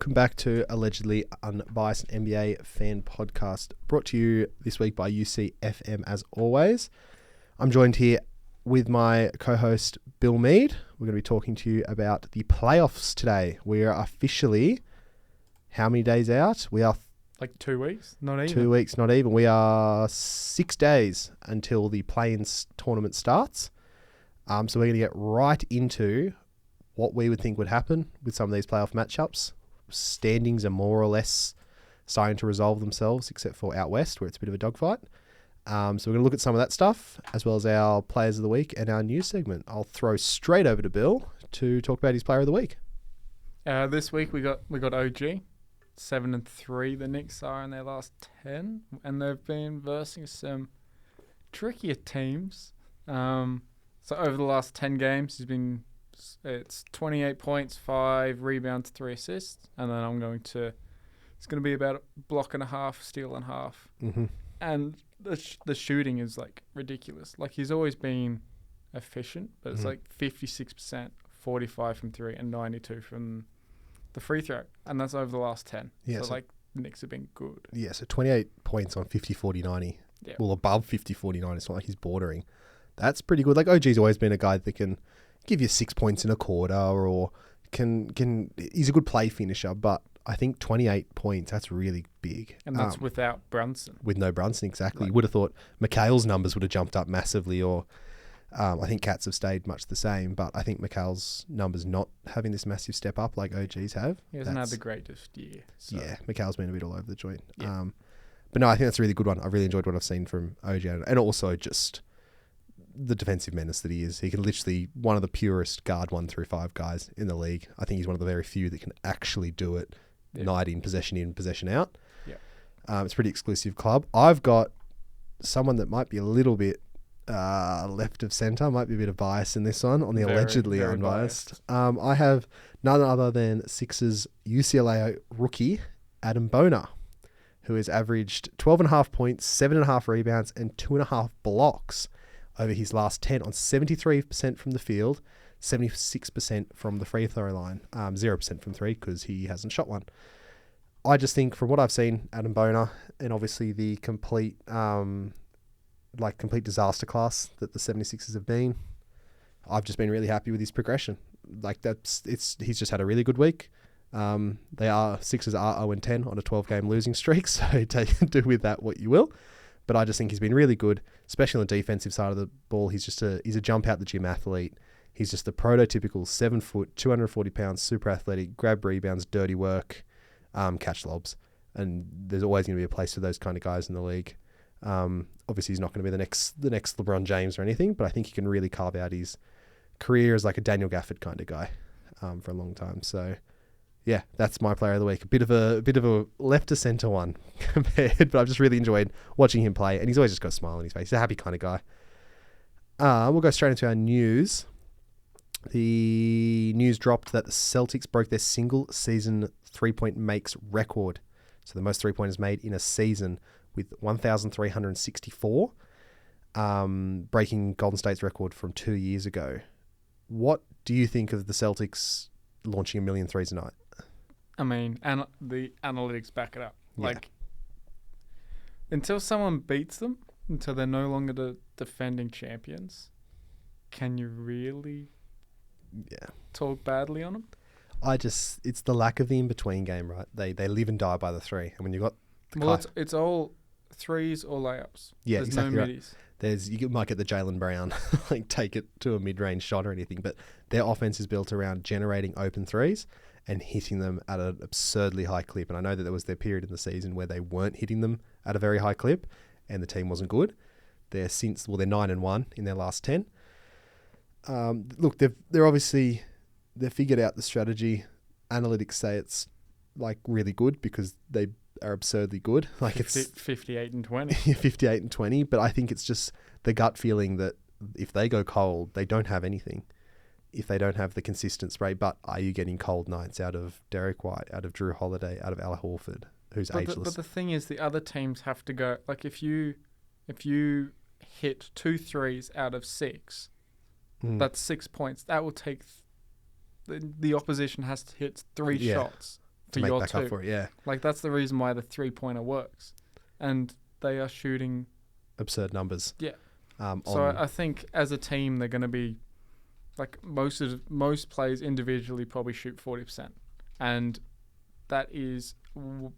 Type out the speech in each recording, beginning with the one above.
welcome back to Allegedly Unbiased NBA Fan Podcast, brought to you this week by UCFM as always. I'm joined here with my co-host Bill Mead. We're going to be talking to you about the playoffs today. We are officially, how many days out? We are like 2 weeks, not even. 2 weeks, not even. We are 6 days until the play-in tournament starts. So we're going to get right into what we would think would happen with some of these playoff matchups. Standings are more or less starting to resolve themselves, except for out west, where it's a bit of a dogfight. So we're going to look at some of that stuff, as well as our players of the week and our news segment. I'll throw straight over to Bill to talk about his player of the week. This week we got OG, 7-3. The Knicks are in their last 10, and they've been versing some trickier teams. So over the last 10 games, it's 28 points, 5 rebounds, 3 assists, and then it's going to be about a block and a half, steal and half. Mm-hmm. And the shooting is like ridiculous. Like, he's always been efficient, but it's like 56%, 45 from 3 and 92 from the free throw, and that's over the last 10. Yeah, so like the Knicks have been good. Yeah, so 28 points on 50, 40, 90. Yeah. Well, above 50, 40, 90. It's not like he's bordering. That's pretty good. Like, OG's always been a guy that can give you 6 points in a quarter, or he's a good play finisher, but I think 28 points, that's really big. And that's without Brunson. With no Brunson, exactly. You would have thought McHale's numbers would have jumped up massively, or I think Cats have stayed much the same, but I think McHale's numbers not having this massive step up like OG's have. He hasn't had the greatest year. So. Yeah, McHale's been a bit all over the joint. Yeah. But no, I think that's a really good one. I've really enjoyed what I've seen from OG, and also just the defensive menace that he is. He can literally, one of the purest guard 1 through 5 guys in the league. I think he's one of the very few that can actually do it night in, possession out. Yeah. It's a pretty exclusive club. I've got someone that might be a little bit left of centre, might be a bit of bias in this one, on the allegedly unbiased. I have none other than Sixers UCLA rookie Adem Bona, who has averaged 12.5 points, 7.5 rebounds, and 2.5 blocks over his last 10 on 73% from the field, 76% from the free throw line, 0% from 3 because he hasn't shot one. I just think from what I've seen, Adem Bona, and obviously the complete disaster class that the 76ers have been, I've just been really happy with his progression. He's just had a really good week. Sixers are 0-10 on a 12-game losing streak, so do with that what you will. But I just think he's been really good, especially on the defensive side of the ball. He's a jump out the gym athlete. He's just the prototypical 7 foot, 240 pounds, super athletic, grab rebounds, dirty work, catch lobs. And there's always going to be a place for those kind of guys in the league. Obviously he's not going to be the next LeBron James or anything, but I think he can really carve out his career as like a Daniel Gafford kind of guy, for a long time. So yeah, that's my player of the week. A bit of a left to center one compared, but I've just really enjoyed watching him play, and he's always just got a smile on his face. He's a happy kind of guy. We'll go straight into our news. The news dropped that the Celtics broke their single season 3-point makes record. So the most 3-pointers made in a season with 1,364, breaking Golden State's record from 2 years ago. What do you think of the Celtics launching 1 million threes a night? I mean, the analytics back it up. Like, until someone beats them, until they're no longer the defending champions, can you really talk badly on them? It's the lack of the in-between game, right? They live and die by the three. And when you've got... it's all threes or layups. Yeah, There's exactly no right. middies. You might get the Jaylen Brown, take it to a mid-range shot or anything, but their offense is built around generating open threes and hitting them at an absurdly high clip. And I know that there was their period in the season where they weren't hitting them at a very high clip and the team wasn't good. They're 9-1 in their last 10. Look, they've figured out the strategy. Analytics say it's like really good because they are absurdly good. Like 58 and 20. 58 and 20. But I think it's just the gut feeling that if they go cold, they don't have anything. If they don't have the consistent spray, but are you getting cold nights out of Derek White, out of Drew Holiday, out of Al Horford, who's ageless? But the thing is, the other teams have to go. Like if you hit 2 threes out of 6, that's 6 points. That will take the opposition has to hit 3 shots to make back up for it. Yeah, Like, that's the reason why the 3-pointer works. And they are shooting absurd numbers. Yeah. So I think as a team, they're going to be like most players individually probably shoot 40%, and that is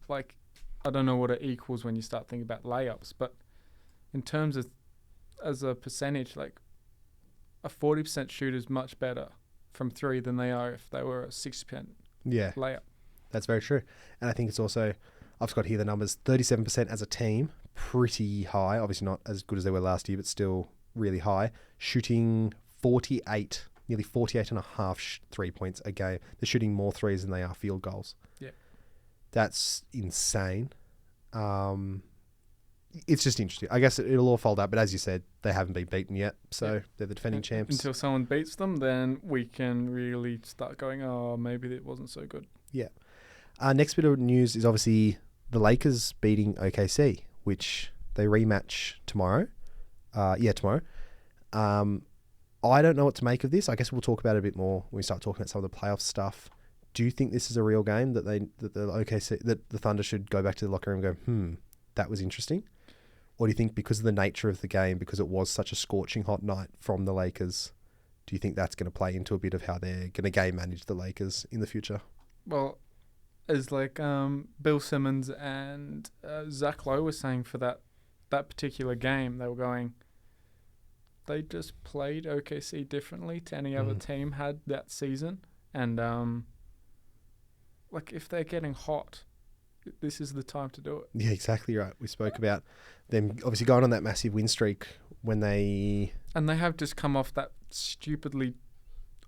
like, I don't know what it equals when you start thinking about layups, but in terms of as a percentage, like a 40% shooter is much better from three than they are if they were a 60% layup. That's very true. And I think it's also, I've got here the numbers, 37% as a team, pretty high. Obviously not as good as they were last year, but still really high. Shooting 48, nearly 48 and a half 3 points a game. They're shooting more threes than they are field goals. Yeah. That's insane. It's just interesting. I guess it'll all fold up, but as you said, they haven't been beaten yet, so they're the defending champs. Until someone beats them, then we can really start going, oh, maybe it wasn't so good. Yeah. Next bit of news is obviously the Lakers beating OKC, which they rematch tomorrow. Tomorrow. I don't know what to make of this. I guess we'll talk about it a bit more when we start talking about some of the playoff stuff. Do you think this is a real game that the Thunder should go back to the locker room and go, that was interesting? Or do you think because of the nature of the game, because it was such a scorching hot night from the Lakers, do you think that's going to play into a bit of how they're going to game manage the Lakers in the future? Well, as like Bill Simmons and Zach Lowe were saying for that particular game, they were going, they just played OKC differently to any other team had that season. And like if they're getting hot, this is the time to do it. Yeah, exactly right. We spoke about them obviously going on that massive win streak when they... And they have just come off that stupidly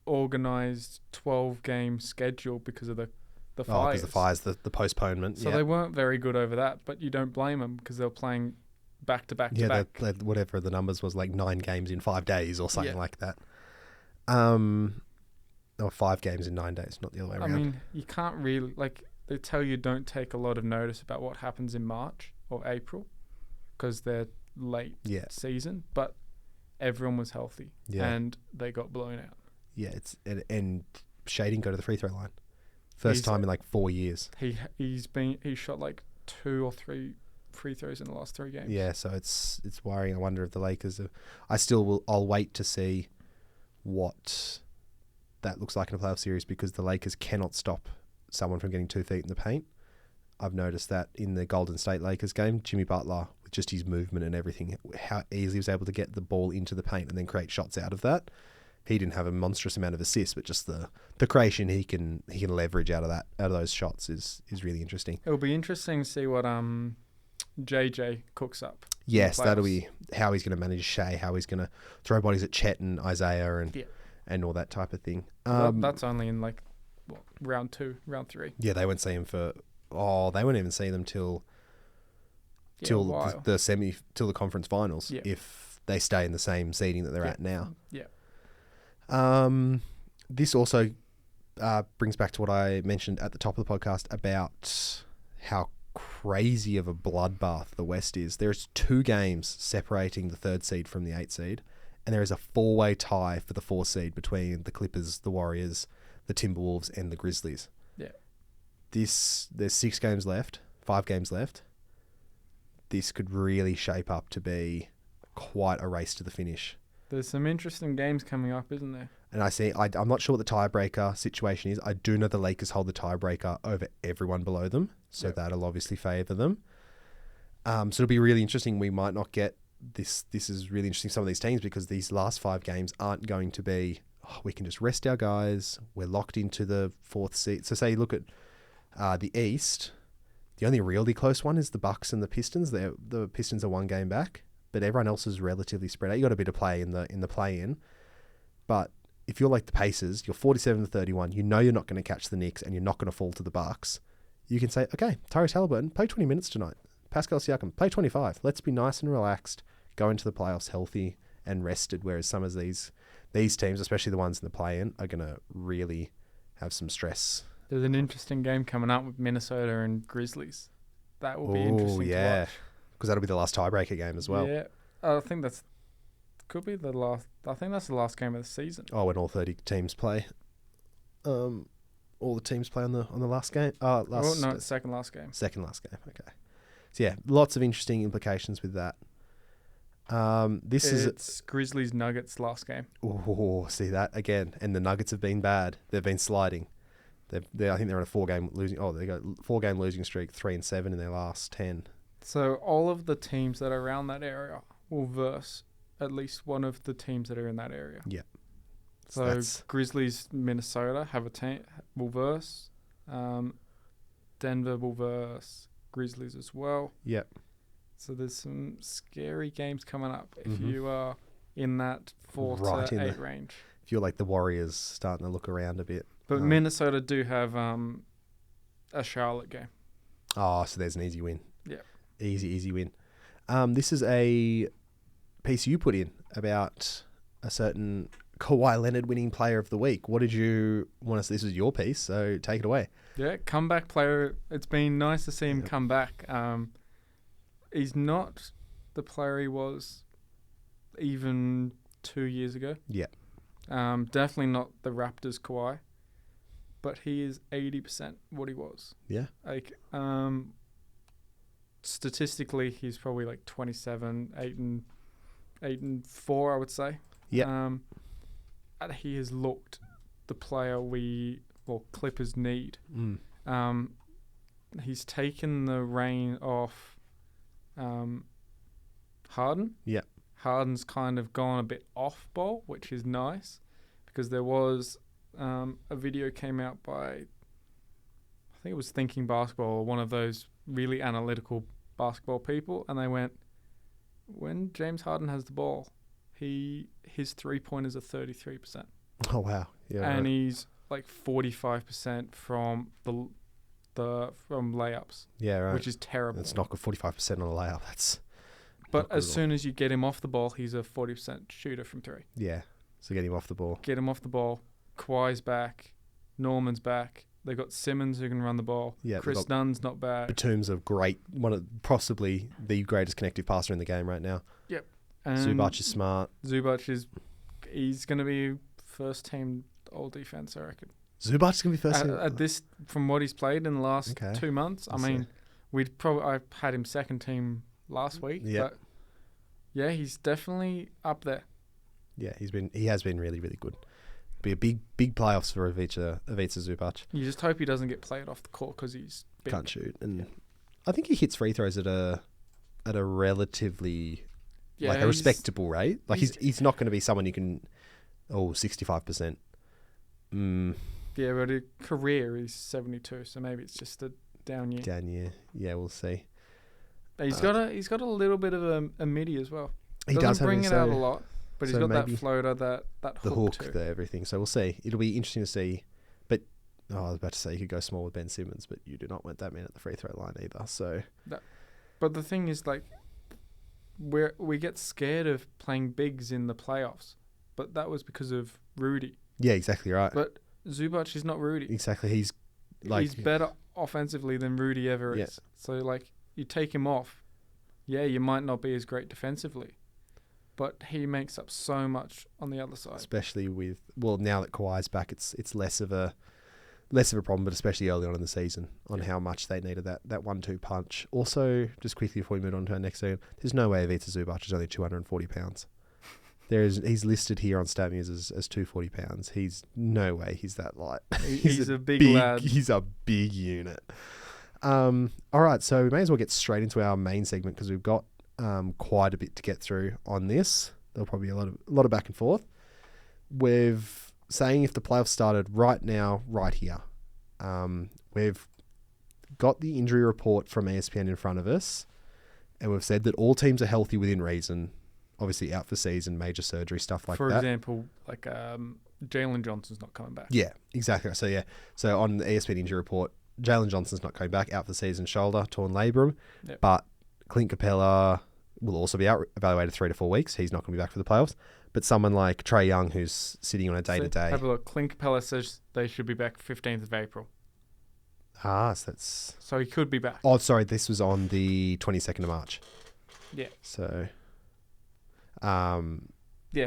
organised 12-game schedule because of the fires. Because the fires, the postponement. So they weren't very good over that, but you don't blame them because they were playing back to back to back. Yeah, whatever the numbers was, like 9 games in 5 days or something like that. Or 5 games in 9 days, not the other way around. I mean, you can't really... like. They tell you don't take a lot of notice about what happens in March or April because they're late season, but everyone was healthy and they got blown out. Yeah, and Shea didn't go to the free throw line. First time in like 4 years. He shot like 2 or 3 free throws in the last 3 games. Yeah, so it's worrying. I wonder if the Lakers I'll wait to see what that looks like in a playoff series because the Lakers cannot stop someone from getting 2 feet in the paint. I've noticed that in the Golden State Lakers game, Jimmy Butler, with just his movement and everything, how easily he was able to get the ball into the paint and then create shots out of that. He didn't have a monstrous amount of assists, but just the creation he can leverage out of those shots is really interesting. It'll be interesting to see what JJ cooks up. Yes, that'll be how he's going to manage Shea, how he's going to throw bodies at Chet and Isaiah and all that type of thing. That's only in like round 2, round 3. Yeah, they won't see him they won't even see them till the conference finals if they stay in the same seeding that they're at now. Yeah. This also brings back to what I mentioned at the top of the podcast about how crazy of a bloodbath the West is. There's 2 games separating the 3rd seed from the 8th seed, and there is a 4-way tie for the 4th seed between the Clippers, the Warriors, the Timberwolves and the Grizzlies. Yeah. There's 6 games left, 5 games left. This could really shape up to be quite a race to the finish. There's some interesting games coming up, isn't there? And I'm not sure what the tiebreaker situation is. I do know the Lakers hold the tiebreaker over everyone below them, so that'll obviously favour them. So it'll be really interesting. We might not get this. This is really interesting, some of these teams, because these last 5 games aren't going to be, we can just rest our guys. We're locked into the 4th seed. So say you look at the East, the only really close one is the Bucks and the Pistons. The Pistons are 1 game back, but everyone else is relatively spread out. You got a bit of play in the play-in, but if you're like the Pacers, you're 47-31. You know you're not going to catch the Knicks, and you're not going to fall to the Bucks. You can say, okay, Tyrese Halliburton, play 20 minutes tonight. Pascal Siakam, play 25. Let's be nice and relaxed. Go into the playoffs healthy and rested. Whereas some of these teams, especially the ones in the play-in, are going to really have some stress. There's an interesting game coming up with Minnesota and Grizzlies. That will be interesting to watch. Because that'll be the last tiebreaker game as well. Yeah, I think could be the last. I think that's the last game of the season. Oh, when all 30 teams play. all the teams play on the last game? It's second last game. Second last game. Okay. So yeah, lots of interesting implications with that. It's Grizzlies Nuggets last game. Oh, see that again, and the Nuggets have been bad. They've been sliding. I think they're on a 4-game losing. Oh, they got 4-game losing streak, 3-7 in their last 10. So all of the teams that are around that area will verse at least one of the teams that are in that area. Yeah. So Grizzlies Minnesota will verse. Denver will verse Grizzlies as well. Yep. So there's some scary games coming up if you are in that 4 to 8 range. If you're like the Warriors starting to look around a bit. But Minnesota do have a Charlotte game. Oh, so there's an easy win. Yeah. Easy win. This is a piece you put in about a certain Kawhi Leonard winning player of the week. What did you want us? This is your piece, so take it away. Yeah, comeback player. It's been nice to see him come back. He's not the player he was even 2 years ago. Yeah. Definitely not the Raptors Kawhi, but he is 80% what he was. Yeah. Like, statistically, he's probably like 27, 8 and 4, I would say. Yeah. And he has looked the player Clippers need. He's taken the reign off Harden. Yeah. Harden's kind of gone a bit off ball, which is nice because there was a video came out by, I think it was Thinking Basketball or one of those really analytical basketball people, and they went, when James Harden has the ball, his 3-pointers are 33%. Oh wow! Yeah, and he's like 45% from from layups. Yeah, right. Which is terrible. It's not good. 45% on a layup. That's. But as soon as you get him off the ball, he's a 40% shooter from 3. Yeah. So get him off the ball. Get him off the ball. Kawhi's back. Norman's back. They got Simmons who can run the ball. Yeah, Chris Dunn's not bad. Batum's a great possibly the greatest connective passer in the game right now. Yep. And Zubac is smart. He's going to be first team all defense, I reckon. Zubac's going to be first team at this from what he's played in the last 2 months. I had him second team last week. Yeah. But yeah, he's definitely up there. Yeah, he has been really, really good. Be a big playoffs for Ivica Zubac. You just hope he doesn't get played off the court because he's big. Can't shoot, and I think he hits free throws at a relatively a respectable rate. Like he's not going to be someone you can 65%. Yeah, but his career is 72, so maybe it's just a down year. Yeah, we'll see. He's got a little bit of a midi as well. He does bring it out a lot, but he's got that floater, that the hook, too. the everything. So we'll see. It'll be interesting to see. But I was about to say you could go small with Ben Simmons, but you do not want that man at the free throw line either. So, but the thing is, like, we get scared of playing bigs in the playoffs, but that was because of Rudy. Yeah, exactly right. But Zubac is not Rudy. Exactly, he's better offensively than Rudy ever is. So like, you take him off, you might not be as great defensively, but he makes up so much on the other side. Especially with now that Kawhi's back, it's less of a problem, but especially early on in the season on how much they needed that 1-2 punch. Also, just quickly before we move on to our next game, there's no way Ivica Zubac is only 240 pounds. He's listed here on StatMuse as 240 pounds. He's no way he's that light. He's a big lad. He's a big unit. All right, so we may as well get straight into our main segment because we've got quite a bit to get through on this. There'll probably be a lot of back and forth. We're saying if the playoffs started right now, right here. We've got the injury report from ESPN in front of us, and we've said that all teams are healthy within reason. Obviously out for season, major surgery, stuff like that. For example, like Jalen Johnson's not coming back. Yeah, exactly. So on the ESPN injury report, Jalen Johnson's not coming back, out for season, shoulder, torn labrum. Yep. But Clint Capella will also be out, evaluated 3 to 4 weeks. He's not going to be back for the playoffs. But someone like Trae Young, who's sitting on a day-to-day. Have a look. Clint Capella says they should be back 15th of April. So he could be back. Oh, sorry. This was on the 22nd of March. Yeah. So...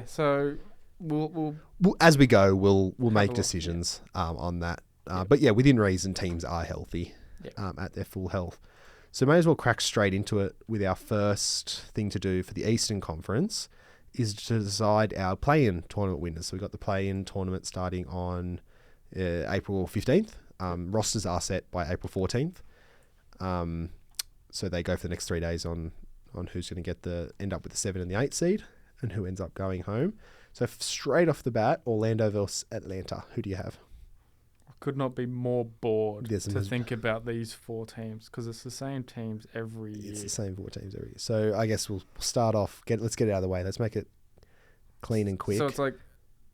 so we'll as we go, we'll make decisions on that But yeah, within reason, teams are healthy Yeah. at their full health. So may as well crack straight into it with our first thing to do for the Eastern Conference is to decide our play-in tournament winners. So we've got the play-in tournament starting on April 15th. Rosters are set by April 14th. So they go for the next 3 days on who's going to end up with the 7 and the 8 seed and who ends up going home. So straight off the bat, Orlando versus Atlanta. Who do you have? I could not be more bored There's to think about these 4 teams because it's the same teams every year. It's the same 4 teams every year. So I guess we'll start off. Let's get it out of the way. Let's make it clean and quick. So it's like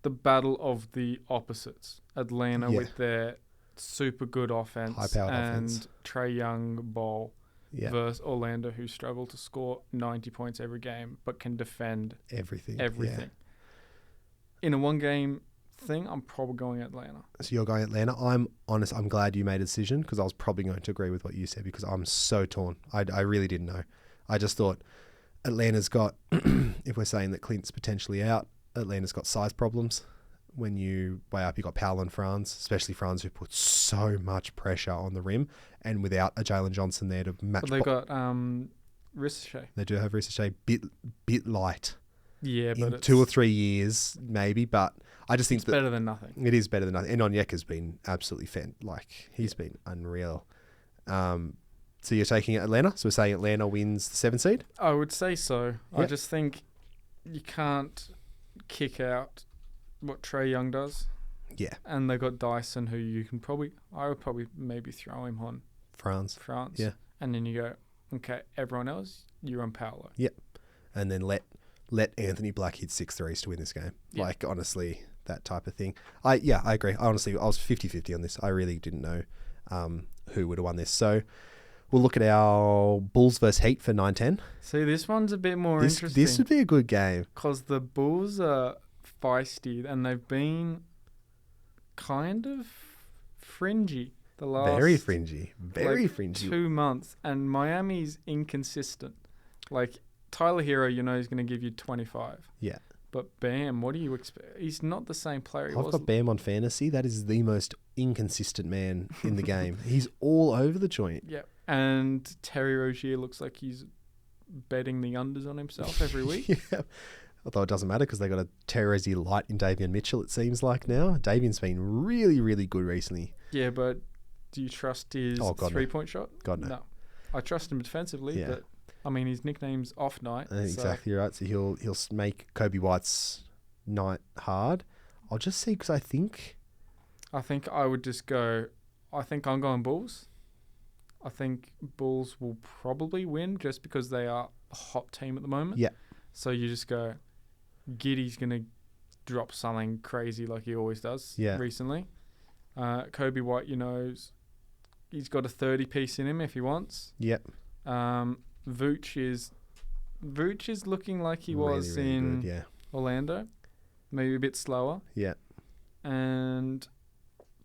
the battle of the opposites. Atlanta with their super good offense high-powered and offense. Trae Young ball Yeah. versus Orlando, who struggle to score 90 points every game but can defend Everything. everything. In a one-game thing, I'm probably going Atlanta. So you're going Atlanta. I'm honest. I'm glad you made a decision because I was probably going to agree with what you said because I'm so torn. I really didn't know. I just thought Atlanta's got, if we're saying that Clint's potentially out, Atlanta's got size problems. When you weigh up, you got Powell and Franz, especially Franz, who put so much pressure on the rim, and without a Jalen Johnson there to match. But they got Ricochet. They do have Ricochet, bit light. Yeah, but in 2 or 3 years, maybe. But I just think it's better than nothing. It is better than nothing. And Onyeka's been absolutely he's been unreal. So you're taking Atlanta. So we're saying Atlanta wins the 7 seed. I would say so. Yeah. I just think you can't kick out what Trae Young does. Yeah, And they got Dyson, who I would probably maybe throw him on France. Yeah, and then you go, okay, everyone else, you're on Paolo. Yep. And then let Anthony Black hit 6 threes to win this game. Yeah. Like, honestly, that type of thing. I agree. Honestly, I was 50-50 on this. I really didn't know who would have won this. So we'll look at our Bulls versus Heat for 9-10. See, this one's a bit more interesting. This would be a good game. Because the Bulls are feisty and they've been kind of fringy the last Very fringy. Very fringy. 2 months. And Miami's inconsistent. Like, Tyler Hero, he's going to give you 25. Yeah. But Bam, what do you expect? He's not the same player he was. I've got Bam on fantasy. That is the most inconsistent man in the game. He's all over the joint. Yeah. And Terry Rozier looks like he's betting the unders on himself every week. Yeah. Although it doesn't matter because they got a Terry light in Davion Mitchell, it seems like now. Davion's been really, really good recently. Yeah, but do you trust his three-point shot? God, no. No. I trust him defensively, Yeah. but, I mean, his nickname's Off Night. Exactly right. So he'll make Kobe White's night hard. I'll just see because I think I would just go, I think I'm going Bulls. I think Bulls will probably win just because they are a hot team at the moment. Yeah. So you just go, Giddy's going to drop something crazy like he always does recently. Kobe White, he's got a 30-piece in him if he wants. Yep. Vooch is looking like he was really in good, Orlando. Maybe a bit slower. Yeah. And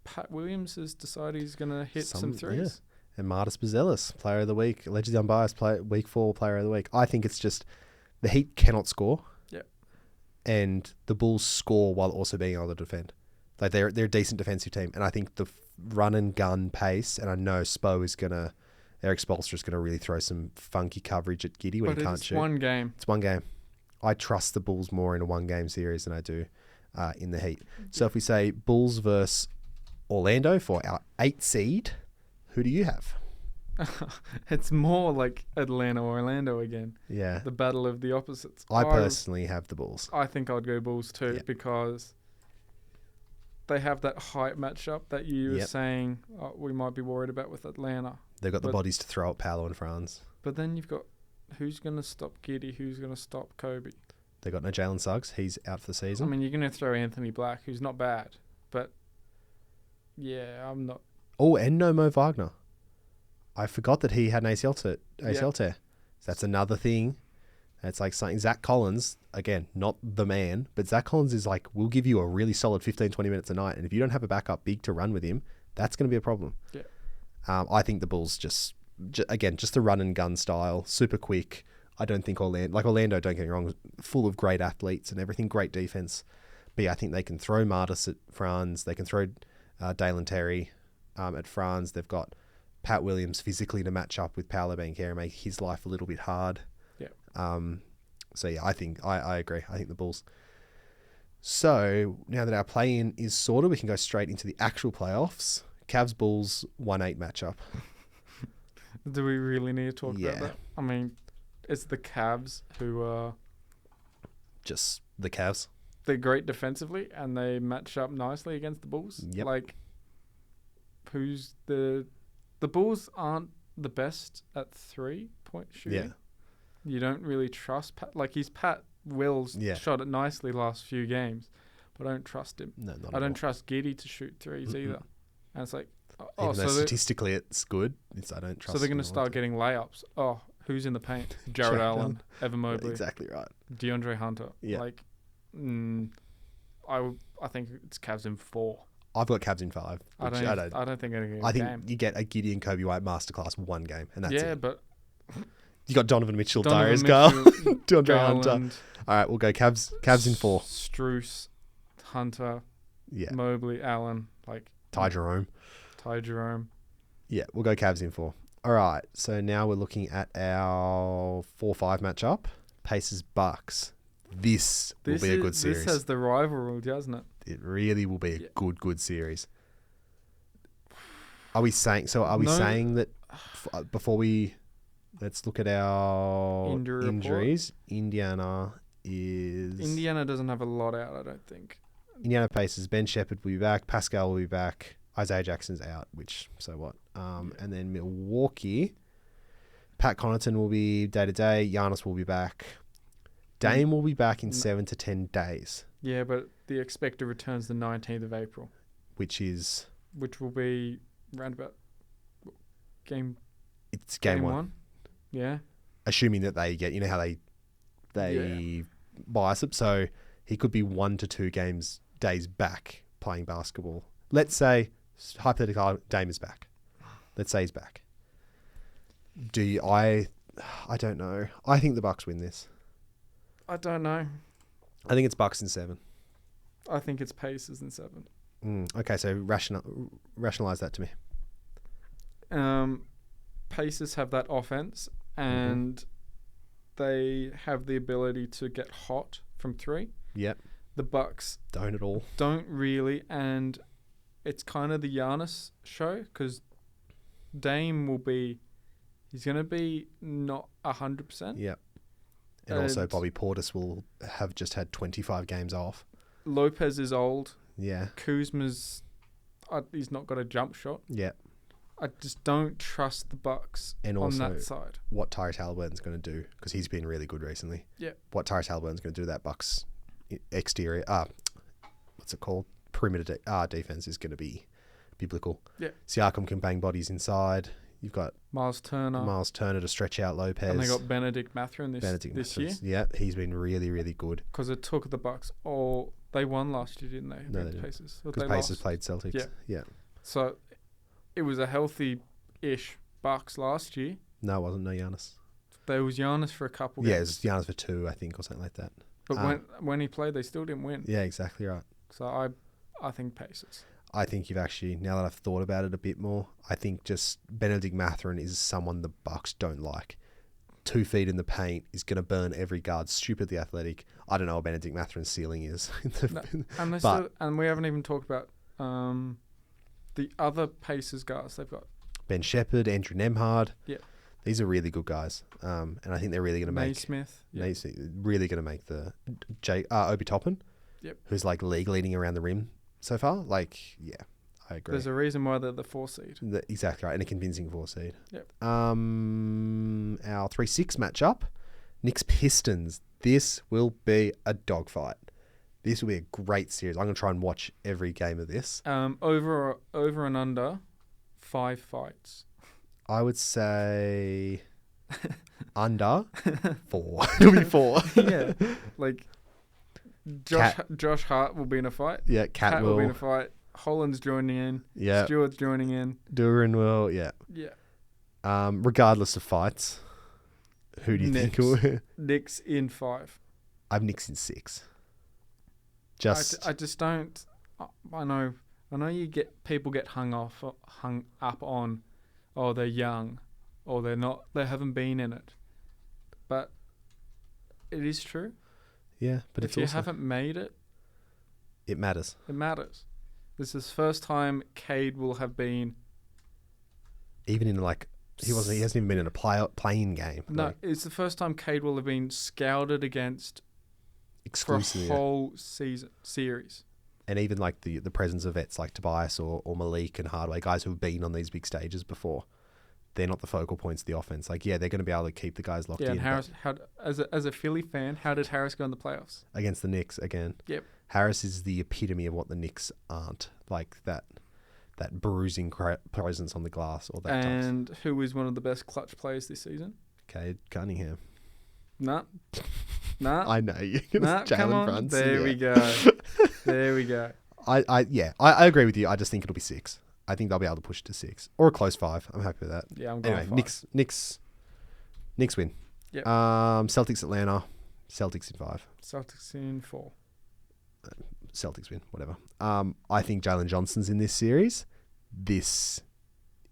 Pat Williams has decided he's going to hit some threes. Yeah. And Martis Bazelis, player of the week, allegedly unbiased week 4 player of the week. I think it's just the Heat cannot score. Yeah. And the Bulls score while also being able to defend. Like they're a decent defensive team, and I think the run and gun pace. And I know Eric Spoelstra is gonna really throw some funky coverage at Giddey when he can't shoot. It's one game. It's one game. I trust the Bulls more in a 1-game series than I do in the Heat. So if we say Bulls versus Orlando for our 8 seed, who do you have? It's more like Orlando again. Yeah. The battle of the opposites. I personally have the Bulls. I think I'd go Bulls too because they have that height matchup that you were saying we might be worried about with Atlanta. They've got the bodies to throw at Paolo and Franz. But then you've got who's going to stop Giddey, who's going to stop Kobe. They got no Jalen Suggs. He's out for the season. I mean, you're going to throw Anthony Black, who's not bad. But, yeah, I'm not. Oh, and no Mo Wagner. I forgot that he had an ACL tear. So that's another thing. It's like something. Zach Collins, again, not the man, but Zach Collins is like, we'll give you a really solid 15, 20 minutes a night. And if you don't have a backup big to run with him, that's going to be a problem. Yeah. I think the Bulls just the run and gun style, super quick. I don't think Orlando, don't get me wrong, full of great athletes and everything, great defense. But yeah, I think they can throw Martis at Franz. They can throw Dalen Terry at Franz. They've got Pat Williams physically to match up with Paolo Banchero, make his life a little bit hard. Yeah. So yeah, I think I agree. I think the Bulls. So now that our play-in is sorted, we can go straight into the actual playoffs. Cavs Bulls 1-8 matchup. Do we really need to talk Yeah. about that? I mean, it's the Cavs who are Just the Cavs. they're great defensively and they match up nicely against the Bulls. Yep. Like, who's the Bulls aren't the best at 3-point shooting. Yeah. You don't really trust Pat. Like, he's Pat Wills shot it nicely last few games, but I don't trust him. No, not I at don't all. trust Giddey to shoot threes either. And it's like, Even so though statistically it's good, I don't trust. so they're going to him start getting layups. Oh, who's in the paint? Jared Allen, Evan Mobley, Exactly right. DeAndre Hunter. Yeah. Like, I think it's Cavs in 4. I've got Cavs in 5. I don't think any I think game. you get a Gideon Kobe White masterclass one game, and that's Yeah, it. but You got Donovan Mitchell, Donovan Darius Garland, Mitchell, DeAndre Hunter. Garland, All right, we'll go Cavs in 4. Struce, Hunter, Yeah, Mobley, Allen, like Ty Jerome. Ty Jerome. Yeah, we'll go Cavs in 4. All right, so now we're looking at our 4-5 matchup. Pacers Bucks. This will be a good series. This has the rivalry, doesn't it? It really will be a good series. Are we saying saying that before we let's look at our injuries? Indiana doesn't have a lot out, I don't think. Indiana Pacers. Ben Shepherd will be back. Pascal will be back. Isaiah Jackson's out, which so what? And then Milwaukee, Pat Connaughton will be day to day. Giannis will be back. Dame will be back in 7 to 10 days. Yeah, but the expected return's the 19th of April, which will be round about game. It's game one. Yeah. Assuming that they get, how they bias it, so he could be 1 to 2 days back playing basketball. Let's say hypothetically Dame is back. Let's say he's back. I don't know. I think the Bucks win this. I don't know. I think it's Bucks in 7. I think it's Pacers in 7. Okay, so rationalize that to me. Pacers have that offense, and they have the ability to get hot from 3. Yep. The Bucks don't at all. Don't really, and it's kind of the Giannis show because Dame he's going to be not 100%. Yep. And also Bobby Portis will have just had 25 games off. Lopez is old. Yeah. Kuzma's he's not got a jump shot. Yeah. I just don't trust the Bucks and on also that side. What Tyrese Halliburton's going to do, because he's been really good recently. Yeah. What Tyrese Halliburton's going to do that Bucks exterior, what's it called? Perimeter defense is going to be biblical. Yeah. Siakam can bang bodies inside. You've got Miles Turner to stretch out Lopez. And they got Benedict Mathurin this year. Yeah, he's been really, really good. Because it took the Bucks they won last year, didn't they? No, they didn't. Pacers. Because Pacers played Celtics. Yeah. So it was a healthy-ish Bucks last year. No, it wasn't. No Giannis. There was Giannis for a couple games. Yeah, it was Giannis for 2, I think, or something like that. But when he played, they still didn't win. Yeah, exactly right. So I think Pacers. I think you've actually, now that I've thought about it a bit more, I think just Benedict Mathurin is someone the Bucks don't like. 2 feet in the paint is going to burn every guard. Stupidly athletic. I don't know what Benedict Mathurin's ceiling is. And we haven't even talked about the other Pacers guys they've got. Ben Shepherd, Andrew Nemhard. Yeah. These are really good guys. And I think they're really going to make... Naismith. Really going to make the... Obi Toppin. Yep. Who's like league leading around the rim so far. Like, yeah, I agree. There's a reason why they're the 4 seed. Exactly right. And a convincing 4 seed. Yep. Our 3-6 matchup. Knicks Pistons. This will be a dogfight. This will be a great series. I'm going to try and watch every game of this. Over and under 5 fights. I would say under 4. It'll be 4. Yeah. Like Josh Hart will be in a fight. Yeah, Cat will be in a fight. Holland's joining in. Yeah. Stewart's joining in. Duran will, yeah. Yeah. Regardless of fights, who do you think will... Knicks in 5. I've Knicks in 6. I just don't... I know I know people get hung up on, oh, they're young, or they haven't been in it, but it is true. Yeah, but if you haven't made it, it matters. It matters. This is the first time Cade will have been. Even in he hasn't even been in a playing game. No, it's the first time Cade will have been scouted against exclusively for a whole series. And even the presence of vets like Tobias or Malik and Hardway, guys who have been on these big stages before, they're not the focal points of the offense. They're going to be able to keep the guys locked in. Yeah, and Harris, as a Philly fan, how did Harris go in the playoffs? Against the Knicks again. Yep. Harris is the epitome of what the Knicks aren't. That bruising presence on the glass or that. And who is one of the best clutch players this season? Cade Cunningham. Nah. I know you're gonna come on. Brunson, There we go. There we go. I agree with you. I just think it'll be 6. I think they'll be able to push it to 6 or a close 5. I'm happy with that. Yeah, I'm going anyway, 5. Knicks win. Yep. Celtics Atlanta. Celtics in 5. Celtics in 4. Celtics win. Whatever. I think Jalen Johnson's in this series. This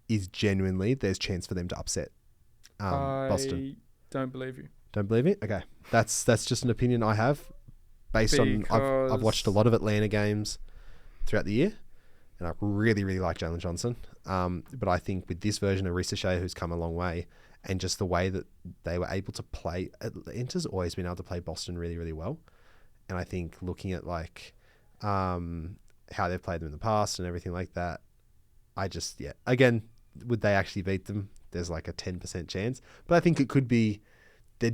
is genuinely there's chance for them to upset Boston. Don't believe you. Don't believe it? Okay. That's just an opinion I have based on I've watched a lot of Atlanta games throughout the year, and I really, really like Jalen Johnson. But I think with this version of Ricochet, who's come a long way, and just the way that they were able to play, Atlanta's always been able to play Boston really, really well. And I think looking at how they've played them in the past and everything like that, again, would they actually beat them? There's a 10% chance, but I think there'd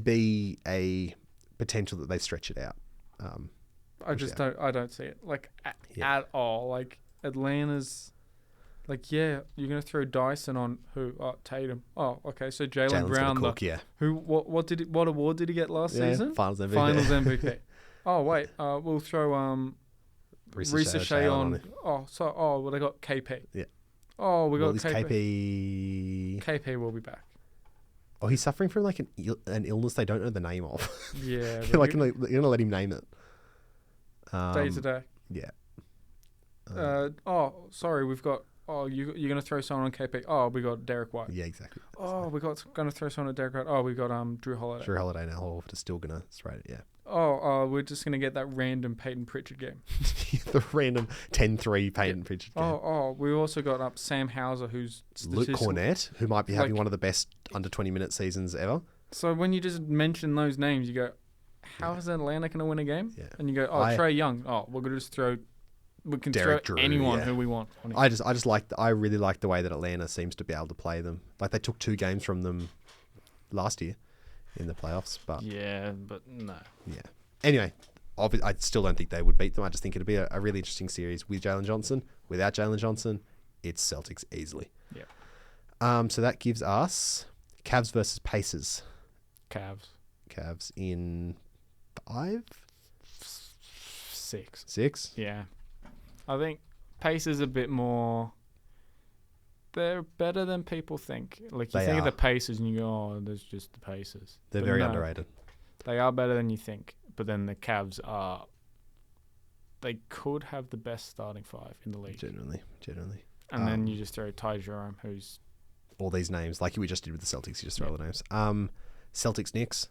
be a potential that they stretch it out. I don't see it at all. Atlanta's you're gonna throw Dyson on who? Tatum. Oh, okay. So Jaylen Brown, what award did he get last season? Finals MVP. Finals MVP. Oh wait, we'll throw Ricochet on. They got KP. Yeah. Oh, we got KP. KP will be back. Oh, he's suffering from an illness they don't know the name of. Yeah. You're gonna let him name it. Day to day. Yeah. Sorry, we've got. Oh, you're gonna throw someone on KP. Oh, we got Derek White. Yeah, exactly. Gonna throw someone at Derek White. Oh, we got Drew Holiday. Drew Holiday and Al Horford is still gonna straight it. Yeah. We're just gonna get that random Peyton Pritchard game. The random 10-3 Peyton Pritchard game. We also got Sam Hauser, who's Luke Cornett, who might be having one of the best under 20-minute seasons ever. So when you just mention those names, you go, "How is Atlanta gonna win a game?" Yeah. And you go, Trae Young. We're gonna just throw. We can Derek throw Drew, anyone who we want. I really like the way that Atlanta seems to be able to play them. They took 2 games from them last year in the playoffs, but but no. Yeah. Anyway, I still don't think they would beat them. I just think it'd be a really interesting series with Jalen Johnson. Without Jalen Johnson, it's Celtics easily. Yeah. So that gives us Cavs versus Pacers. Cavs in 5? 6. Yeah. I think Pacers a bit more. They're better than people think. You think of the Pacers and you go, "Oh, there's just the Pacers." They're very underrated. They are better than you think, but then the Cavs are. They could have the best starting 5 in the league. Generally. And then you just throw Ty Jerome, who's all these names like we just did with the Celtics. You just throw all the names. Celtics Knicks.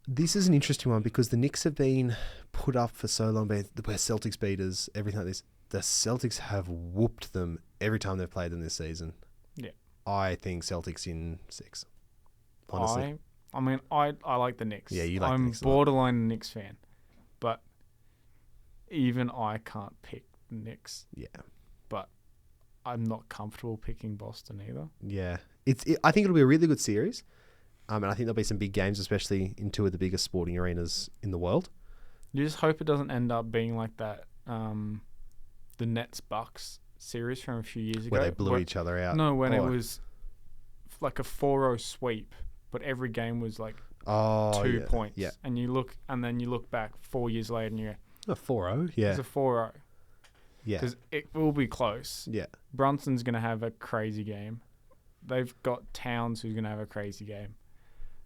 This is an interesting one because the Knicks have been put up for so long, where Celtics beaters, everything like this. The Celtics have whooped them every time they've played them this season. Yeah. I think Celtics in 6. Honestly. I like the Knicks. Yeah, you like the Knicks. I'm borderline a Knicks fan. But even I can't pick the Knicks. Yeah. But I'm not comfortable picking Boston either. Yeah. I think it'll be a really good series. And I think there'll be some big games, especially in 2 of the biggest sporting arenas in the world. You just hope it doesn't end up being like that, the Nets-Bucks series from a few years ago. Where they blew each other out. No, when it was like a 4-0 sweep, but every game was 2 points. Yeah. And you look back 4 years later and you go, a 4-0? Yeah. It's a 4-0. Yeah. Because it will be close. Yeah. Brunson's going to have a crazy game. They've got Towns who's going to have a crazy game.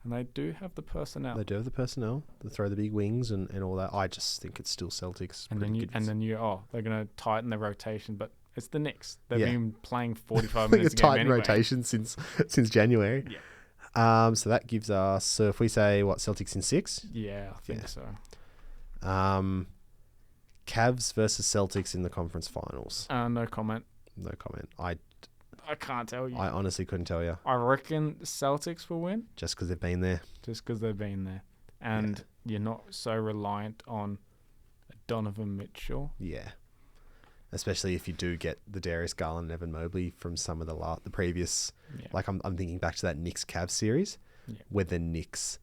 And they do have the personnel. They do have the personnel to throw the big wings and all that. I just think it's still Celtics. And then they're going to tighten their rotation, but it's the Knicks. They've Yeah. been playing 45 I think minutes it's a game tightened anyway. rotation since January. Yeah. So that gives us, so if we say, Celtics in 6? Yeah, I think Yeah. so. Cavs versus Celtics in the conference finals. No comment. No comment. I can't tell you. I honestly couldn't tell you. I reckon Celtics will win Just because they've been there. just because they've been there. And you're not so reliant on Donovan Mitchell. Yeah. Especially if you do get the Darius Garland and Evan Mobley from some of the previous, Yeah. like I'm thinking back to that Knicks-Cavs series, Yeah. where the Knicks,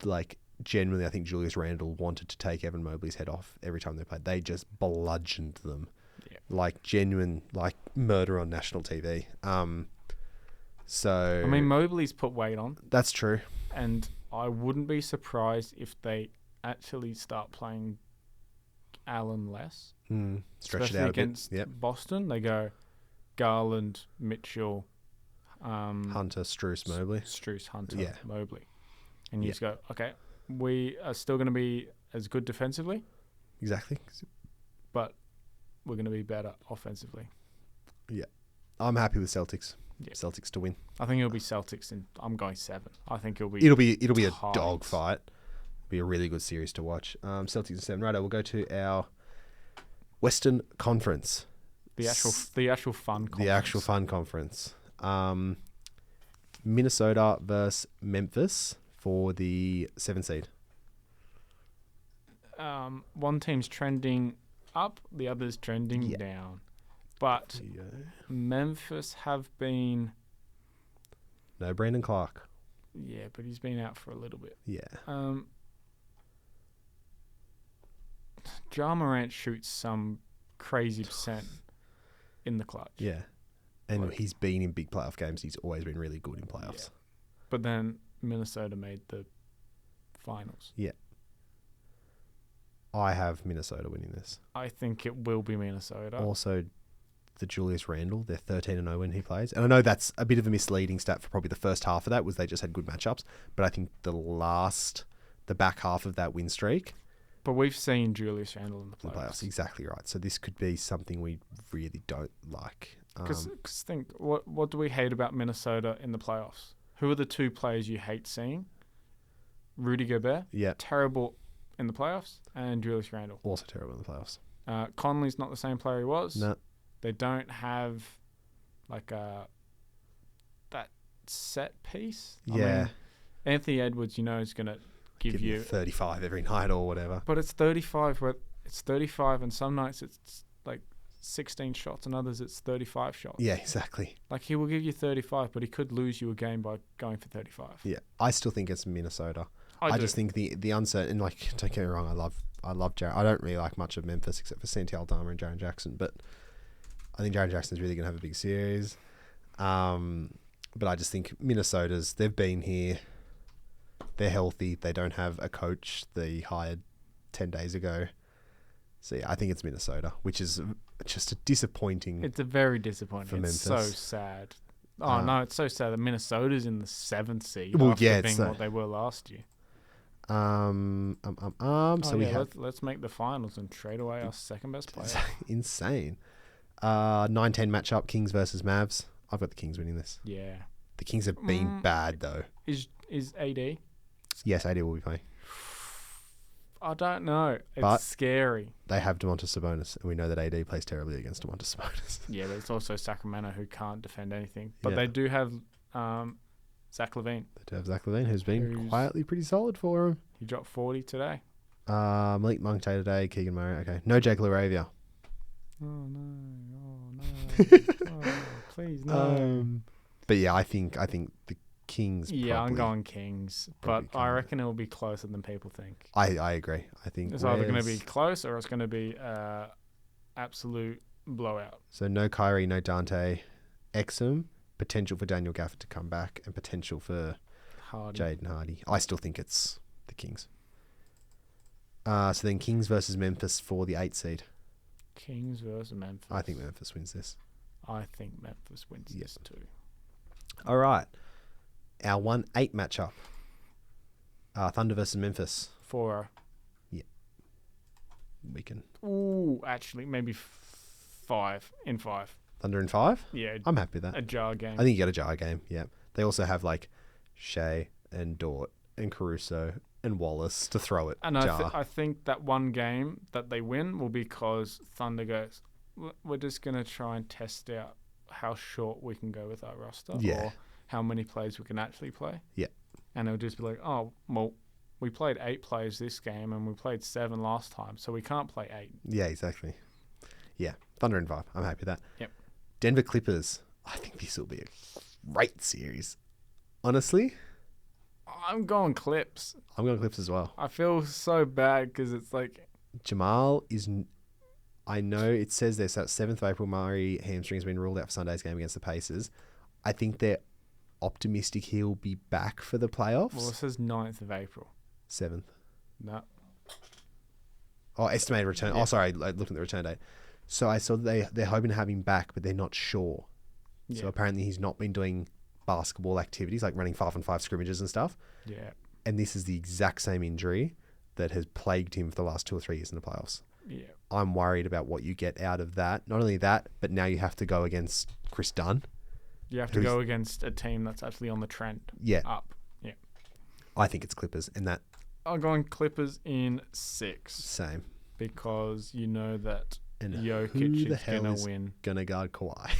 like generally I think Julius Randle wanted to take Evan Mobley's head off every time they played. They just bludgeoned them. Yeah. Like genuine, like murder on national TV. So I mean, Mobley's put weight on, that's true. and I wouldn't be surprised if they actually start playing Allen less. Stretch Especially it out against a bit. Yep. Boston. They go Garland, Mitchell, Hunter, Struce, Mobley. Struce, Hunter, Yeah. Mobley. And you Yeah. just go, okay, we are still going to be as good defensively, Exactly. but we're going to be better offensively. I'm happy with Celtics. Yeah. Celtics to win. I think it'll be Celtics, and I'm going 7. I think it'll be It'll be a tight. dog fight. Be a really good series to watch. Celtics and 7. Right, we'll go to our Western Conference. the actual fun conference. The actual fun conference. Minnesota versus Memphis for the 7 seed. One team's trending up, the other's trending down. But Memphis have been... No Brandon Clark. Yeah, but he's been out for a little bit. Yeah. Ja Morant shoots some crazy percent in the clutch. Yeah. And Like- he's been in big playoff games. He's always been really good in playoffs. But then Minnesota made the finals. I have Minnesota winning this. I think it will be Minnesota. Also, the Julius Randle, they're 13-0 when he plays. And I know that's a bit of a misleading stat for probably the first half of that, was they just had good matchups. But I think the back half of that win streak, But we've seen Julius Randle in the the playoffs. playoffs, exactly right. So this could be something we really don't like. Because think, what do we hate about Minnesota in the playoffs? Who are the 2 players you hate seeing? Rudy Gobert, Yeah, terrible in the playoffs, and Julius Randle. also terrible in the playoffs. Conley's not the same player he was. No, They don't have like that set piece. I yeah, mean, Anthony Edwards, is going to give you 35 every night or whatever. But it's 35. It's 35, and some nights it's like 16 shots, and others it's 35 shots. Yeah, exactly. Like he will give you 35, but he could lose you a game by going for 35. Yeah, I still think it's Minnesota. I just think the uncertain, like, don't get me wrong, I love Jared. I don't really like much of Memphis except for Santi Aldama and Jaren Jackson, but I think Jaren Jackson's really going to have a big series. But I just think they've been here. They're healthy. They don't have a coach they hired 10 days ago. So, yeah, I think it's Minnesota, which is just a disappointing. It's a very disappointing. For It's so Memphis. sad. Oh, no, it's so sad that Minnesota's in the 7th seed Well, after yeah, being it's what they were last year. So we have let's make the finals and trade away our second best player. insane. 9-10 matchup, Kings versus Mavs. I've got the Kings winning this. Yeah. The Kings have been bad, though. Is AD? Yes, AD will be playing. I don't know. It's But- scary. They have Domantas Sabonis, and we know that AD plays terribly against Domantas Sabonis. Yeah, but it's also Sacramento who can't defend anything. But Yeah. they do have Zach LaVine. They do have Zach LaVine, who's been Who's- quietly pretty solid for him. He dropped 40 today. Malik Monk today, Keegan Murray. Okay, no Jake LaRavia. Oh, no. Oh, no. Oh, please, no. But yeah, I think the Kings. Yeah, I'm going Kings. probably But I come- reckon it will be closer than people think. I agree. I think It's either going to be close or it's going to be absolute blowout. So no Kyrie, no Dante, Exum, potential for Daniel Gafford to come back, and potential for Hardy. Jaden Hardy. I still think it's the Kings. So then Kings versus Memphis for the 8 seed. Kings versus Memphis. I think Memphis wins this. I think Memphis wins this too. All right. Our 1-8 matchup. Thunder versus Memphis. 4-0. We can. Ooh, actually, maybe 5 in 5. Thunder in 5? Yeah, I'm happy with that. a jar game. I think you get a jar game, yeah. They also have like Shea and Dort and Caruso and Wallace to throw it. And jar. I think that one game that they win will be because Thunder goes, we're just going to try and test out how short we can go with our roster or how many plays we can actually play. Yeah. And it'll just be like, oh, well, we played 8 plays this game and we played 7 last time, so we can't play 8. Yeah, exactly. Yeah, Thunder in 5. I'm happy with that. Yep. Denver Clippers. I think this will be a great series. Honestly, I'm going Clips. I'm going Clips as well. I feel so bad because it's like... Jamal is... I know it says this at 7th of April, Murray hamstring's been ruled out for Sunday's game against the Pacers. I think they're optimistic he'll be back for the playoffs. Well, it says 9th of April. 7th. No. Oh, estimated return. Yeah. Oh, sorry, looking at the return date. So I saw that they're hoping to have him back, but they're not sure. Yeah. So apparently he's not been doing basketball activities like running 5-on-5 scrimmages and stuff. Yeah. And this is the exact same injury that has plagued him for the last 2 or 3 years in the playoffs. Yeah. I'm worried about what you get out of that. Not only that, but now you have to go against Chris Dunn. You have to go against a team that's actually on the trend. Yeah. Up. Yeah. I think it's Clippers, and that I'm going Clippers in 6 same. because you know that And who Jokic the is hell going is to win. gonna guard Kawhi?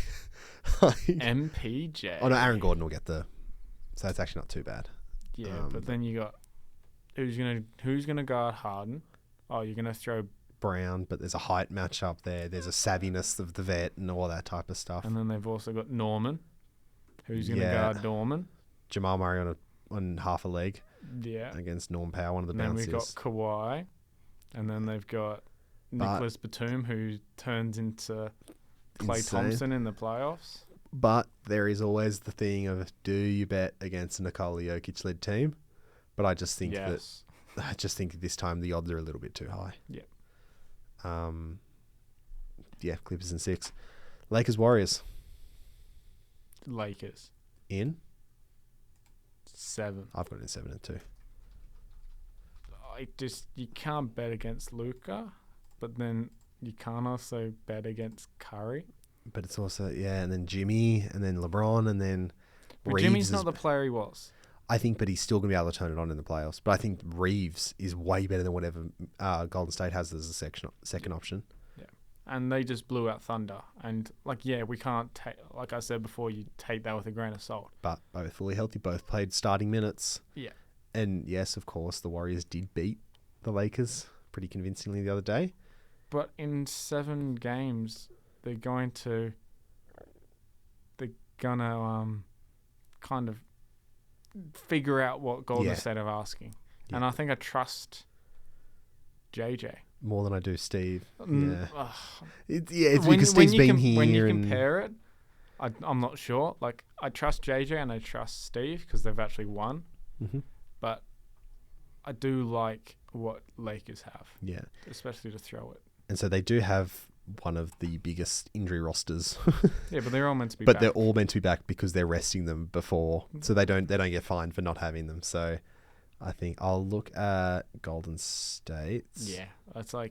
MPJ. Oh no, Aaron Gordon will get the. So that's actually not too bad. Yeah, but then you got who's gonna guard Harden? Oh, you're gonna throw, Brown, but there's a height matchup there. There's a savviness of the vet and all that type of stuff. and then they've also got Norman, who's gonna Yeah. guard Norman. Jamal Murray on half a leg Yeah. against Norm Powell, one of the And then we've got bounciest. Kawhi, and then they've got Nicholas Batum, who turns into Klay Insane. Thompson in the playoffs. But there is always the thing of, do you bet against a Nikola Jokic led team? But I just think Yes. this time the odds are a little bit too high. Yeah. Yeah, Clippers in 6. Lakers Warriors Lakers in. 7. I've got it in 7 and 2. You can't bet against Luka, but then you can't also bet against Curry. But it's also and then Jimmy, and then LeBron, and then But Reeves Jimmy's is- not the player he was. I think, but he's still going to be able to turn it on in the playoffs. But I think Reeves is way better than whatever Golden State has as a second option. And they just blew out Thunder. And, we can't take, like I said before, you take that with a grain of salt. But both fully healthy, both played starting minutes. Yeah. And yes, of course, the Warriors did beat the Lakers pretty convincingly the other day. But in 7 games, they're gonna kind of figure out what Golden State are asking. Yeah. And I think I trust JJ. More than I do Steve. Mm, Yeah. ugh. It's because Steve's been here. When you and compare it, I'm not sure. I trust JJ and I trust Steve because they've actually won. Mhm. But I do like what Lakers have, Yeah. especially to throw it. And so they do have one of the biggest injury rosters. Yeah, but they're all meant to be But back. they're all meant to be back because they're resting them before, so they don't get fined for not having them. So I think I'll look at Golden State. Yeah, it's I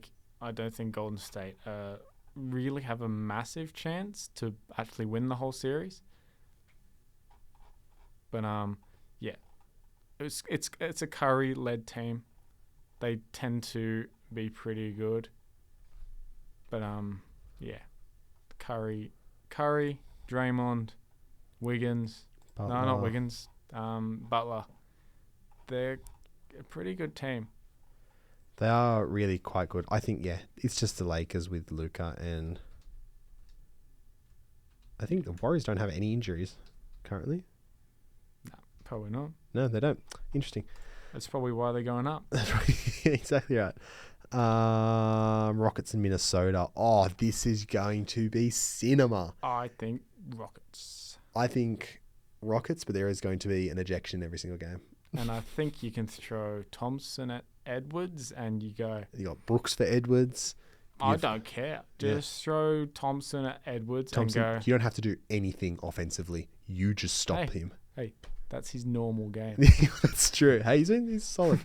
don't think Golden State really have a massive chance to actually win the whole series. But yeah, it's a Curry led team. They tend to be pretty good. But yeah, Curry, Draymond, Wiggins. No, not Wiggins. Butler. They're a pretty good team. They are really quite good. I think it's just the Lakers with Luka, and I think the Warriors don't have any injuries currently. Probably not. No, they don't. Interesting. That's probably why they're going up. That's right. Exactly right. Rockets in Minnesota. Oh, this is going to be cinema. I think Rockets. I think Rockets, but there is going to be an ejection every single game. And I think you can throw Thompson at Edwards and you go... You got Brooks for Edwards. I don't care. Just throw Thompson at Edwards Thompson, and go... you don't have to do anything offensively. You just stop him. Hey, That's his normal game. That's true. Hey, he's solid.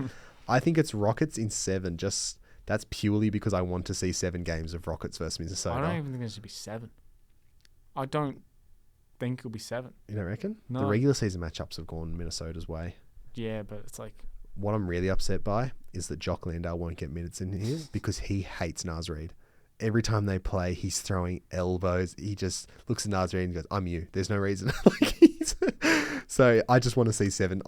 I think it's Rockets in 7. Just that's purely because I want to see 7 games of Rockets versus Minnesota. I don't even think there should be 7. I don't think it'll be 7. You don't reckon? No. The regular season matchups have gone Minnesota's way. Yeah, but it's like... What I'm really upset by is that Jock Landale won't get minutes in here because he hates Naz Reid. Every time they play, he's throwing elbows. He just looks at Naz Reid and goes, "I'm you. There's no reason." So I just want to see 7.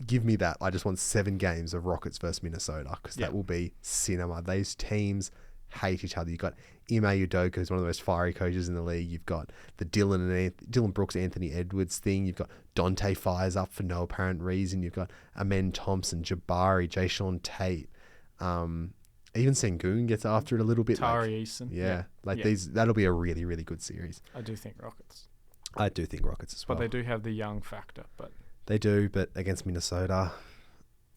Give me that. I just want 7 games of Rockets versus Minnesota because that will be cinema. Those teams hate each other. You've got Ime Udoka, who's one of the most fiery coaches in the league. You've got the Dylan Brooks, Anthony Edwards thing. You've got Dante fires up for no apparent reason. You've got Amen Thompson, Jabari, Jayshawn Tate. Even Sengun gets after it a little bit. Tari Eason. Yeah. These, that'll be a really, really good series. I do think Rockets. I do think Rockets as well. But they do have the young factor. But they do, but against Minnesota,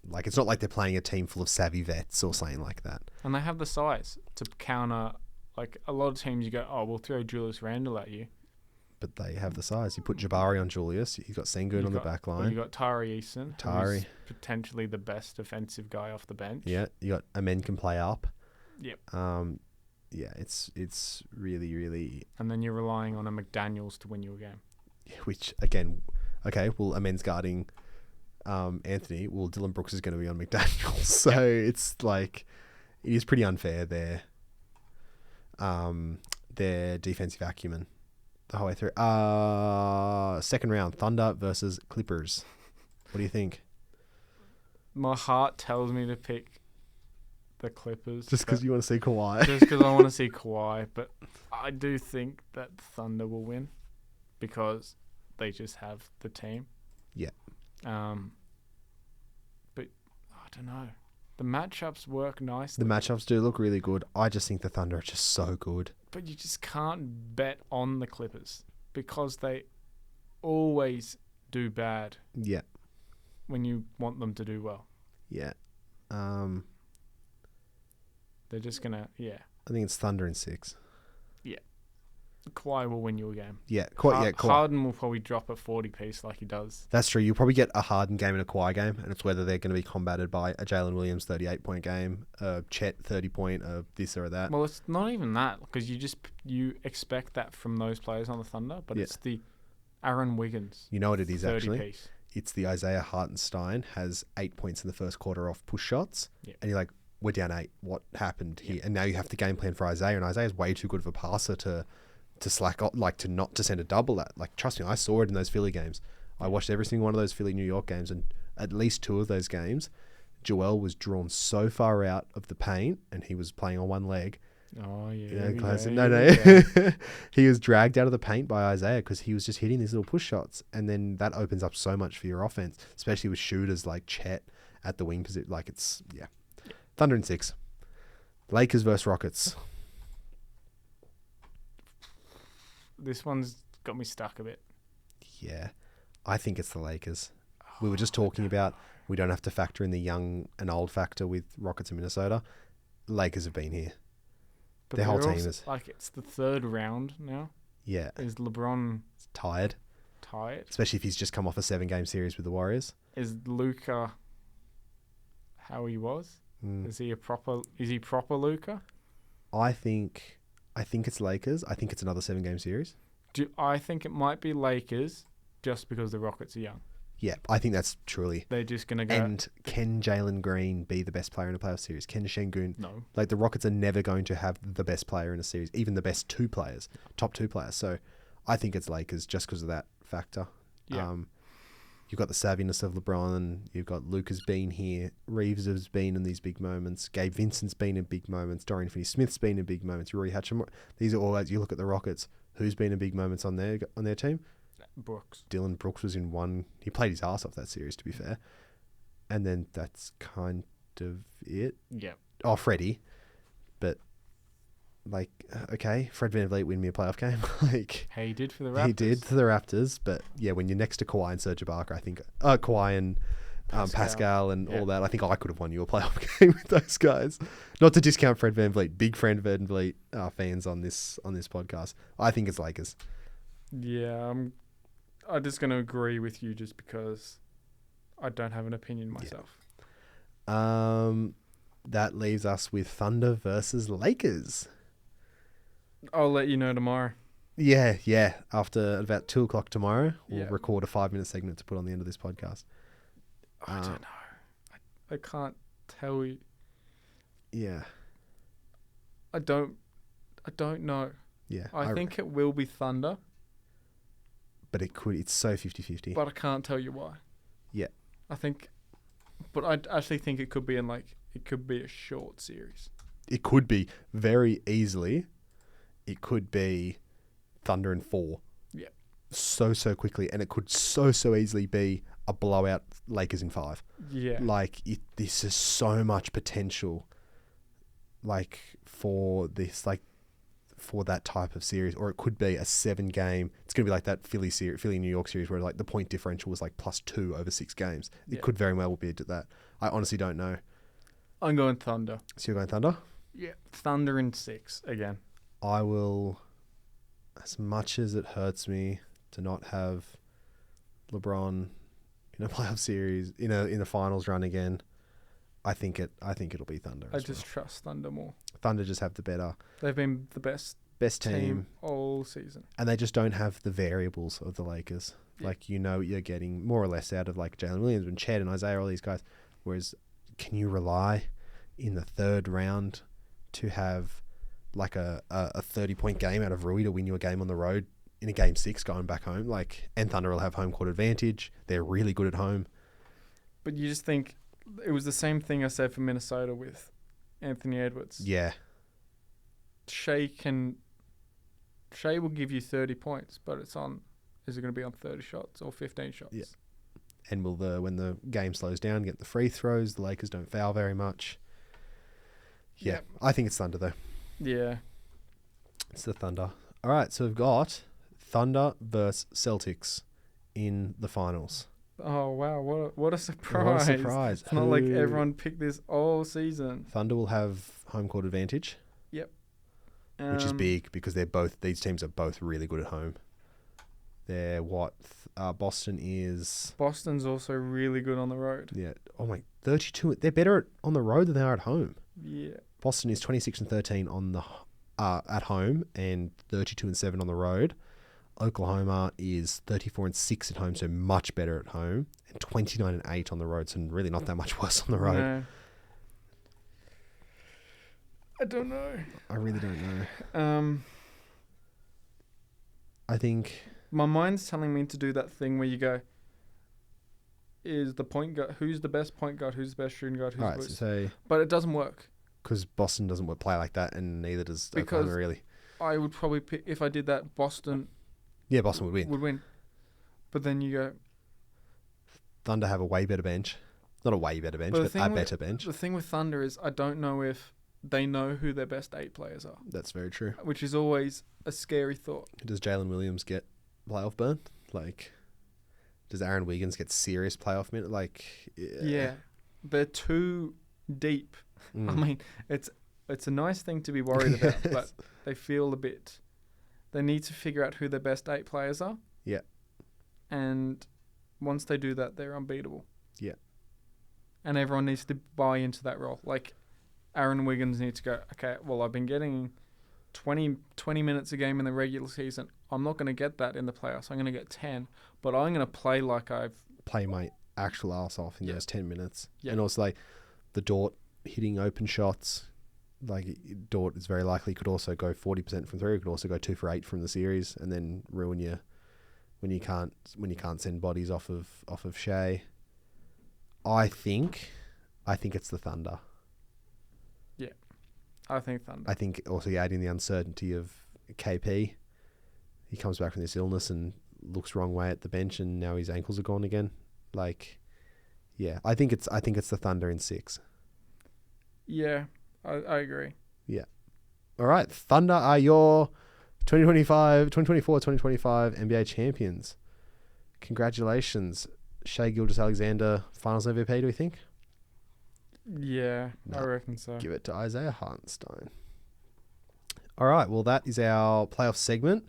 like it's not like they're playing a team full of savvy vets or something like that. And they have the size to counter. Like a lot of teams, you go, "Oh, we'll throw Julius Randle at you." But they have the size. You put Jabari on Julius. You've got Sengun on the back line. You got Tari Eason, who's potentially the best defensive guy off the bench. Yeah, you got Amen can play up. Yep. Yeah, it's really, really. And then you're relying on a McDaniels to win you a game. Which again, okay, well, Amen's guarding Anthony. Well, Dylan Brooks is going to be on McDaniels, so it's like it is pretty unfair their defensive acumen the whole way through. Second round, Thunder versus Clippers. What do you think? My heart tells me to pick the Clippers. Just because you want to see Kawhi. Just because I want to see Kawhi. But I do think that Thunder will win because they just have the team. Yeah. But I don't know. The matchups work nicely. The matchups do look really good. I just think the Thunder are just so good. But you just can't bet on the Clippers because they always do bad. Yeah. When you want them to do well. Yeah. They're just going to, I think it's Thunder in 6. Yeah. Kawhi will win you a game. Yeah. Kawhi. Harden will probably drop a 40 piece like he does. That's true. You'll probably get a Harden game and a Kawhi game, and it's whether they're going to be combated by a Jalen Williams 38-point game, a Chet 30-point, this or that. Well, it's not even that because you expect that from those players on the Thunder, but it's the Aaron Wiggins. You know what it is 30 actually? Piece. It's the Isaiah Hartenstein has 8 points in the first quarter off push shots, and you're like, we're down 8. What happened here? And now you have to game plan for Isaiah, and Isaiah's way too good of a passer to slack off, like to not to send a double at. Like, trust me, I saw it in those Philly games. I watched every single one of those Philly New York games, and at least 2 of those games, Joel was drawn so far out of the paint, and he was playing on one leg. Oh No. He was dragged out of the paint by Isaiah because he was just hitting these little push shots, and then that opens up so much for your offense, especially with shooters like Chet at the wing position. Like it's Thunder in 6. Lakers versus Rockets. This one's got me stuck a bit. Yeah, I think it's the Lakers. We were just talking about we don't have to factor in the young and old factor with Rockets and Minnesota. Lakers have been here. But their whole team is like it's the 3rd round now. Yeah. Is LeBron tired? Especially if he's just come off a 7-game series with the Warriors. Is Luka how he was? Is he proper Luka? I think it's Lakers. I think it's another 7-game series. I think it might be Lakers just because the Rockets are young. Yeah, I think that's truly. They're just going to go. And can Jalen Green be the best player in a playoff series? Can Şengün? No. Like, the Rockets are never going to have the best player in a series, even the best top 2 players. So I think it's Lakers just because of that factor. Yeah. You've got the savviness of LeBron. You've got Luka's been here. Reeves has been in these big moments. Gabe Vincent's been in big moments. Dorian Finney-Smith's been in big moments. Rory Hachimura. These are all, as you look at the Rockets, who's been in big moments on their team? Brooks. Dylan Brooks was in one. He played his ass off that series, to be fair. And then that's kind of it. Yeah. Oh, Freddie. But, like, okay, Fred VanVleet win me a playoff game. Like, he did for the Raptors. He did for the Raptors. But, yeah, when you're next to Kawhi and Serge Ibaka, I think... Kawhi and Pascal and all that, I think I could have won you a playoff game with those guys. Not to discount Fred VanVleet. Big Fred VanVleet fans on this podcast. I think it's Lakers. Yeah, I'm just going to agree with you just because I don't have an opinion myself. That leaves us with Thunder versus Lakers. I'll let you know tomorrow. Yeah. After about 2:00 tomorrow, we'll Yeah. record a 5-minute segment to put on the end of this podcast. I don't know. I can't tell you. Yeah. I don't know. Yeah. I think it will be Thunder, but it's so 50-50. but I can't tell you why. Yeah. But I actually think it could be it could be a short series. It could be very easily. It could be Thunder in 4. Yeah. So quickly. And it could so easily be a blowout Lakers in 5. Yeah. This is so much potential for this, for that type of series. Or it could be a 7-game. It's going to be like that Philly New York series where the point differential was +2 over 6 games. It could very well be that. I honestly don't know. I'm going Thunder. So you're going Thunder? Yeah. Thunder in 6 again. I will, as much as it hurts me to not have LeBron in a playoff series, in a finals run again, I think it'll be Thunder. I just trust Thunder more. Thunder just have the better. They've been the best team all season, and they just don't have the variables of the Lakers. Yeah. You're getting more or less out of Jalen Williams and Chet and Isaiah, all these guys. Whereas, can you rely in the 3rd round to have a 30-point game out of Rui to win you a game on the road in a game 6 going back home? And Thunder will have home court advantage. They're really good at home. but you just think it was the same thing I said for Minnesota with Anthony Edwards. Yeah. Shea will give you 30 points, but is it going to be on 30 shots or 15 shots? Yeah. And will when the game slows down, get the free throws? The Lakers don't foul very much. Yeah. I think it's Thunder though. Yeah. It's the Thunder. All right, so we've got Thunder versus Celtics in the finals. Oh wow! What a surprise! What a surprise! It's not like everyone picked this all season. Thunder will have home court advantage. Yep. Which is big because these teams are both really good at home. They're Boston's also really good on the road. Yeah. Oh my, 32. They're better on the road than they are at home. Yeah. Boston is 26-13 on the at home and 32-7 on the road. Oklahoma is 34-6 at home, so much better at home, and 29-8 on the road, so really not that much worse on the road. No. I don't know. I really don't know. I think my mind's telling me to do that thing where you go, is the point guard, who's the best point guard, who's the best shooting guard, who's all right, the so but it doesn't work. Because Boston doesn't play like that, and neither does Oklahoma really. I would probably pick, if I did that, Boston. Yeah, Boston would win. But then you go, Thunder have a way better bench. Not a way better bench, but a better bench. The thing with Thunder is I don't know if they know who their best 8 players are. That's very true. Which is always a scary thought. Does Jalen Williams get playoff burn? Does Aaron Wiggins get serious playoff minute? Yeah. They're too deep. I mean, it's a nice thing to be worried about, but they feel a bit. They need to figure out who their best 8 players are. Yeah. And once they do that, they're unbeatable. Yeah. And everyone needs to buy into that role. Aaron Wiggins needs to go, okay, well, I've been getting 20 minutes a game in the regular season. I'm not going to get that in the playoffs. I'm going to get 10, but I'm going to play like I've... Play my actual ass off in those 10 minutes. Yeah. And also, the Dort hitting open shots. Dort is very likely could also go 40% from 3. Could also go 2 for 8 from the series, and then ruin you when you can't send bodies off of Shea. I think it's the Thunder. Yeah, I think Thunder. I think also adding the uncertainty of KP. He comes back from this illness and looks wrong way at the bench, and now his ankles are gone again. Yeah, I think it's the Thunder in 6. Yeah, I agree. Yeah. All right, Thunder are your 2024-2025 NBA champions. Congratulations. Shai Gilgeous-Alexander, finals MVP, do we think? Yeah, No. I reckon so. Give it to Isaiah Hartenstein. All right, well, that is our playoff segment.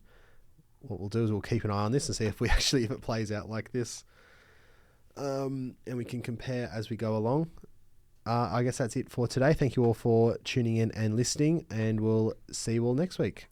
what we'll do is we'll keep an eye on this and see if if it plays out like this. And we can compare as we go along. I guess that's it for today. Thank you all for tuning in and listening, and we'll see you all next week.